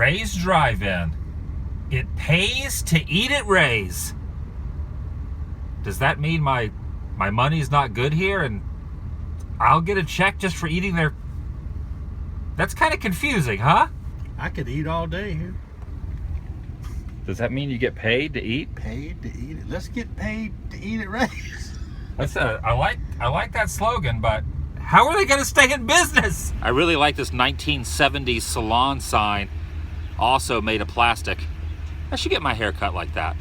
Ray's Drive-In. It pays to eat at Ray's. Does that mean my money's not good here and I'll get a check just for eating there? That's kind of confusing, huh? I could eat all day here. Does that mean you get paid to eat? Paid to eat it. Let's get paid to eat at Ray's. I like that slogan, but how are they going to stay in business? I really like this 1970s salon sign, also made of plastic. I should get my hair cut like that.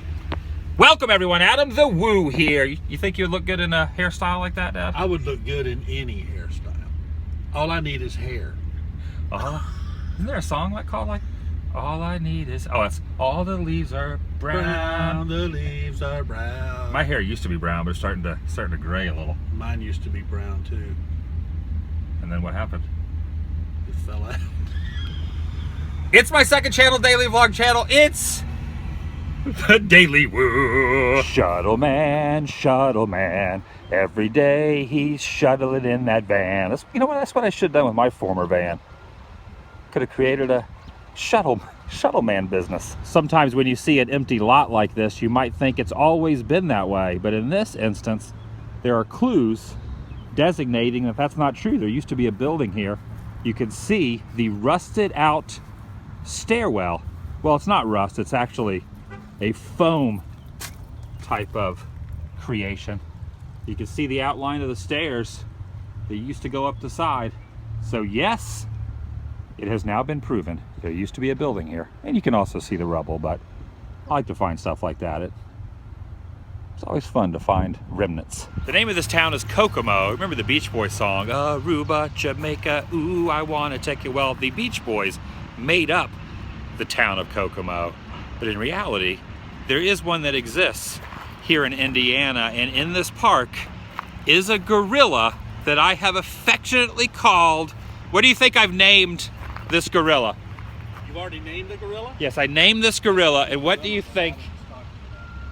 Welcome everyone, Adam the Woo here. You think you'd look good in a hairstyle like that, Dad? I would look good in any hairstyle. All I need is hair. Isn't there a song called All I Need Is... Oh, it's All the Leaves Are Brown. The leaves are brown. My hair used to be brown, but it's starting to gray a little. Mine used to be brown too. And then what happened? It fell out. It's my second channel, daily vlog channel. It's the Daily Woo. Shuttle man. Every day he's shuttling in that van. You know what? That's what I should have done with my former van. Could have created a shuttle man business. Sometimes when you see an empty lot like this, you might think it's always been that way. But in this instance, there are clues designating that that's not true. There used to be a building here. You can see the rusted out stairwell. Well, it's not rust, it's actually a foam type of creation. You can see the outline of the stairs that used to go up the side. So yes, it has now been proven there used to be a building here. And you can also see the rubble, but I like to find stuff like that. It's always fun to find remnants. The name of this town is Kokomo. Remember the Beach Boys song, Aruba, Jamaica, ooh, I wanna take you. Well, the Beach Boys made up the town of Kokomo, but in reality, there is one that exists here in Indiana, and in this park is a gorilla that I have affectionately called, what do you think I've named this gorilla? You've already named the gorilla? Yes, I named this gorilla, and what do you think?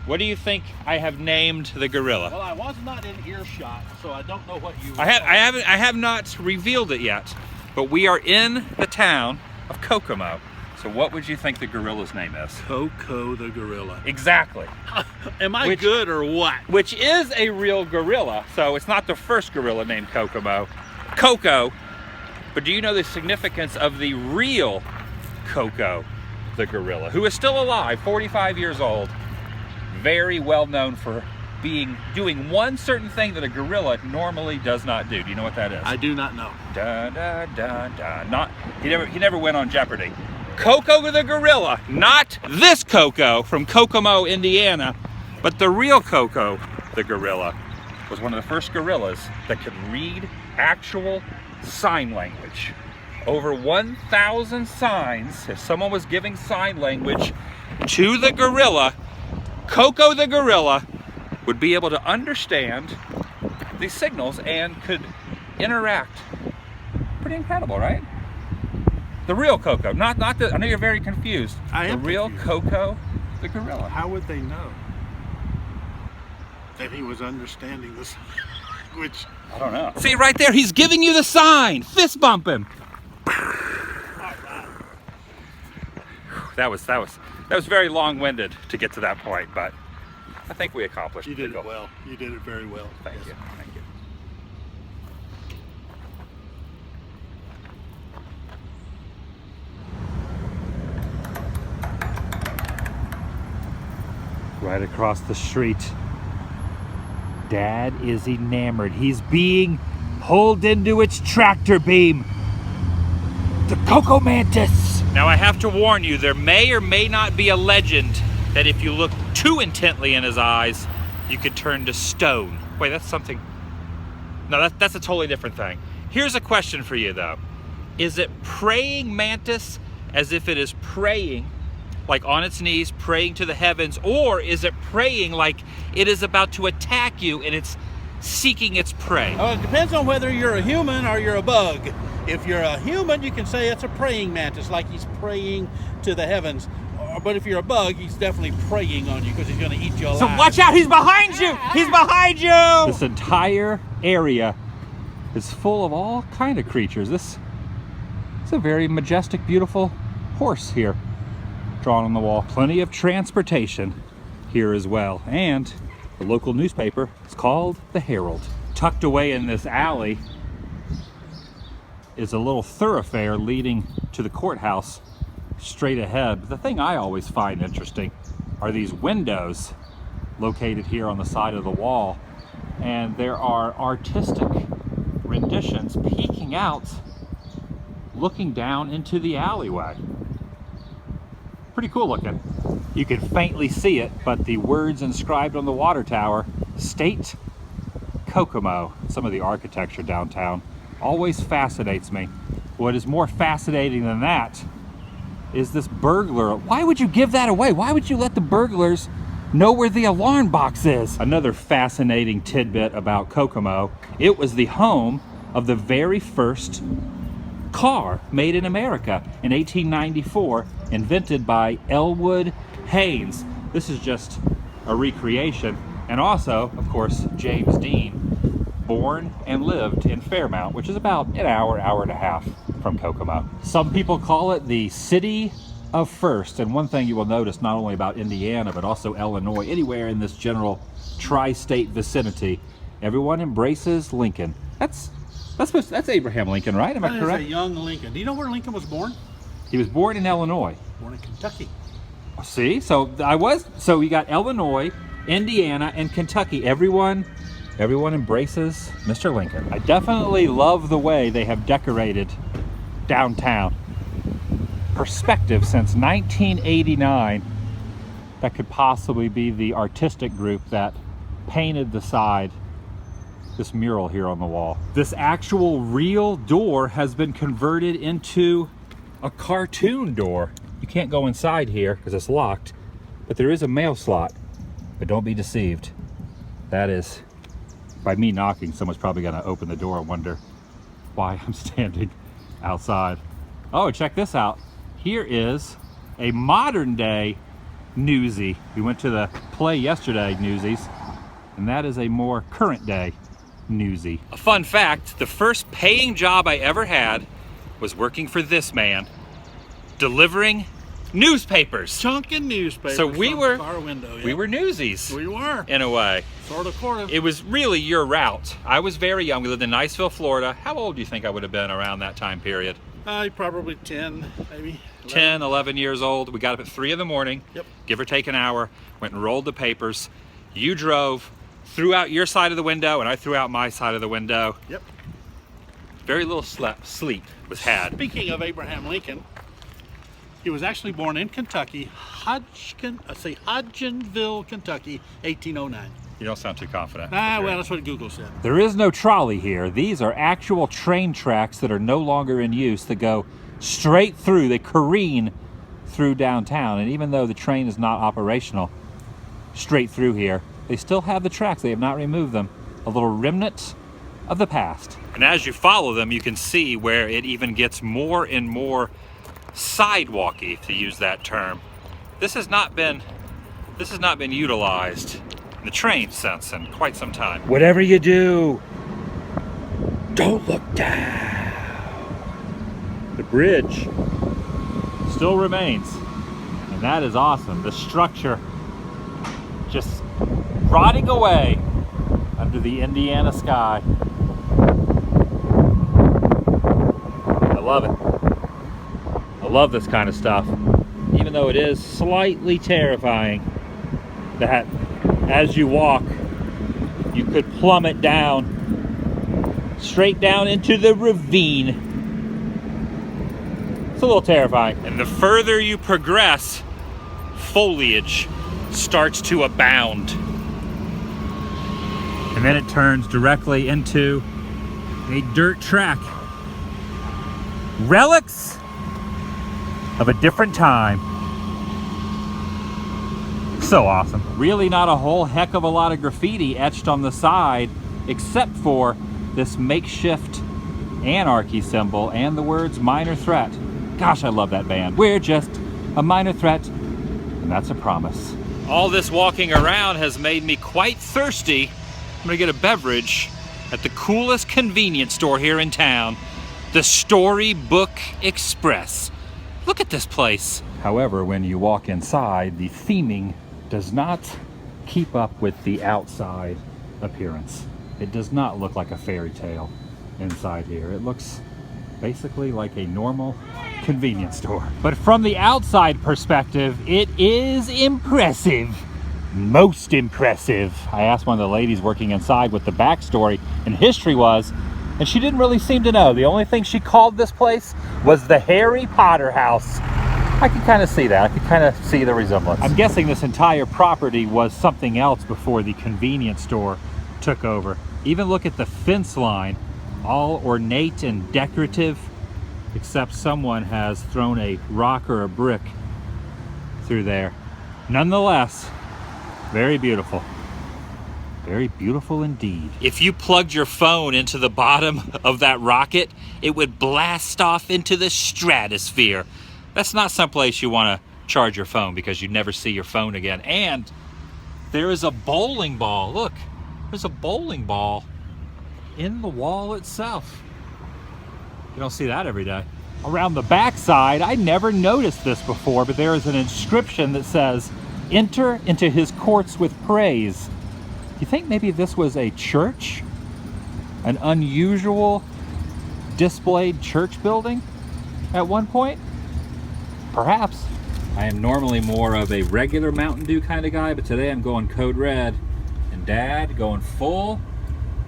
What do you think I have named the gorilla? Well, I was not in earshot, so I don't know what you. I have not revealed it yet, but we are in the town of Kokomo. So what would you think the gorilla's name is? Coco the gorilla. Exactly. Am I good or what? Which is a real gorilla. So it's not the first gorilla named Kokomo. Coco. But do you know the significance of the real Coco the gorilla, who is still alive, 45 years old, very well known for doing one certain thing that a gorilla normally does not do. Do you know what that is? I do not know. Da da da da. He never went on Jeopardy. Coco the gorilla, not this Coco from Kokomo, Indiana, but the real Coco the gorilla was one of the first gorillas that could read actual sign language. Over 1,000 signs. If someone was giving sign language to the gorilla, Coco the gorilla would be able to understand these signals and could interact. Pretty incredible, right? The real Coco, not the. I know you're very confused. I am the real confused. Coco the gorilla. How would they know that he was understanding this language? I don't know. See right there, he's giving you the sign. Fist bump him. That was very long-winded to get to that point, but I think we accomplished. You did it well. You did it very well. Thank you. Thank you. Right across the street, Dad is enamored. He's being pulled into its tractor beam. The KokoMantis. Now I have to warn you, there may or may not be a legend that if you look too intently in his eyes, you could turn to stone. Wait, that's something. No, that's a totally different thing. Here's a question for you though. Is it praying mantis as if it is praying, like on its knees, praying to the heavens, or is it praying like it is about to attack you and it's seeking its prey? Oh, it depends on whether you're a human or you're a bug. If you're a human, you can say it's a praying mantis, like he's praying to the heavens. But if you're a bug, he's definitely preying on you because he's going to eat you alive. So watch out, he's behind you! He's behind you! This entire area is full of all kind of creatures. This is a very majestic, beautiful horse here drawn on the wall. Plenty of transportation here as well. And the local newspaper is called the Herald. Tucked away in this alley is a little thoroughfare leading to the courthouse straight ahead. But the thing I always find interesting are these windows located here on the side of the wall. And there are artistic renditions peeking out, looking down into the alleyway. Pretty cool looking. You can faintly see it, but the words inscribed on the water tower state Kokomo. Some of the architecture downtown always fascinates me. What is more fascinating than that is this burglar. Why would you give that away? Why would you let the burglars know where the alarm box is? Another fascinating tidbit about Kokomo, it was the home of the very first car made in America in 1894, invented by Elwood Haynes. This is just a recreation. And also, of course, James Dean, born and lived in Fairmount, which is about an hour, hour and a half from Kokomo. Some people call it the city of first. And one thing you will notice, not only about Indiana, but also Illinois, anywhere in this general tri-state vicinity, everyone embraces Lincoln. That's Abraham Lincoln, right? Am I correct? That is a young Lincoln. Do you know where Lincoln was born? He was born in Illinois. Born in Kentucky. See, so we got Illinois, Indiana, and Kentucky. Everyone embraces Mr. Lincoln. I definitely love the way they have decorated downtown. Perspective since 1989. That could possibly be the artistic group that painted the side, this mural here on the wall. This actual real door has been converted into a cartoon door. You can't go inside here because it's locked, but there is a mail slot. But don't be deceived. That is, by me knocking, someone's probably gonna open the door and wonder why I'm standing outside. Oh, check this out. Here is a modern day Newsy. We went to the play yesterday, Newsies, and that is a more current day Newsy. A fun fact, the first paying job I ever had was working for this man, delivering newspapers. Chunking newspapers. So we were our window. Yeah. We were newsies. We were. In a way. Sort of. It was really your route. I was very young. We lived in Niceville, Florida. How old do you think I would have been around that time period? Probably 10, maybe. 10, 11 years old. We got up at 3 in the morning, yep. Give or take an hour, went and rolled the papers. You drove, threw out your side of the window, and I threw out my side of the window. Yep. Very little sleep was had. Speaking of Abraham Lincoln, he was actually born in Kentucky, Hodgenville, Kentucky, 1809. You don't sound too confident. Well, that's what Google said. There is no trolley here. These are actual train tracks that are no longer in use that go straight through. They careen through downtown. And even though the train is not operational straight through here, they still have the tracks. They have not removed them. A little remnant of the past. And as you follow them, you can see where it even gets more and more sidewalky, to use that term. This has not been utilized in the train sense in quite some time. Whatever you do, don't look down. The bridge still remains, and that is awesome. The structure just rotting away under the Indiana sky. I love it. I love this kind of stuff, even though it is slightly terrifying that as you walk, you could plummet down, straight down into the ravine. It's a little terrifying. And the further you progress, foliage starts to abound. And then it turns directly into a dirt track. Relics of a different time. So awesome. Really not a whole heck of a lot of graffiti etched on the side, except for this makeshift anarchy symbol and the words minor threat. Gosh, I love that band. We're just a minor threat, and that's a promise. All this walking around has made me quite thirsty. I'm gonna get a beverage at the coolest convenience store here in town, the Storybook Express. Look at this place. However, when you walk inside, the theming does not keep up with the outside appearance. It does not look like a fairy tale inside here. It looks basically like a normal convenience store. But from the outside perspective, it is impressive. Most impressive. I asked one of the ladies working inside what the backstory and history was, and she didn't really seem to know. The only thing she called this place was the Harry Potter house. I could kind of see that. I could kind of see the resemblance. I'm guessing this entire property was something else before the convenience store took over. Even look at the fence line, all ornate and decorative, except someone has thrown a rock or a brick through there. Nonetheless, very beautiful. Very beautiful indeed. If you plugged your phone into the bottom of that rocket, it would blast off into the stratosphere. That's not someplace you want to charge your phone because you never see your phone again. And there is a bowling ball. Look, there's a bowling ball in the wall itself. You don't see that every day. Around the backside, I never noticed this before, but there is an inscription that says, "Enter into his courts with praise." You think maybe this was a church? An unusual displayed church building at one point? Perhaps. I am normally more of a regular Mountain Dew kind of guy, but today I'm going Code Red. And Dad going full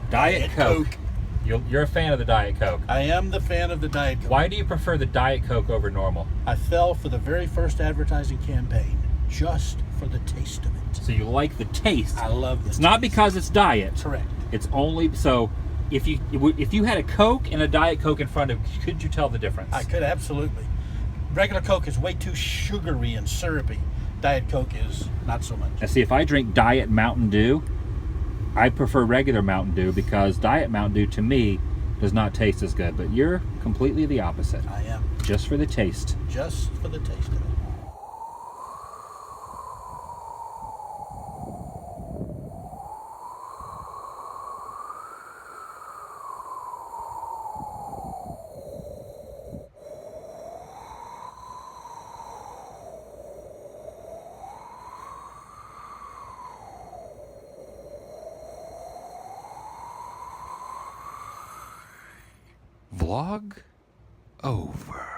Diet Coke. You're a fan of the Diet Coke. I am the fan of the Diet Coke. Why do you prefer the Diet Coke over normal? I fell for the very first advertising campaign just for the taste of it. So you like the taste. I love this. It's not because it's diet. Correct. It's only so if you had a Coke and a Diet Coke in front of you, could you tell the difference? I could, absolutely. Regular Coke is way too sugary and syrupy. Diet Coke is not so much. Now see, if I drink Diet Mountain Dew, I prefer regular Mountain Dew because Diet Mountain Dew to me does not taste as good. But you're completely the opposite. I am. Just for the taste. Just for the taste of it. Vlog over.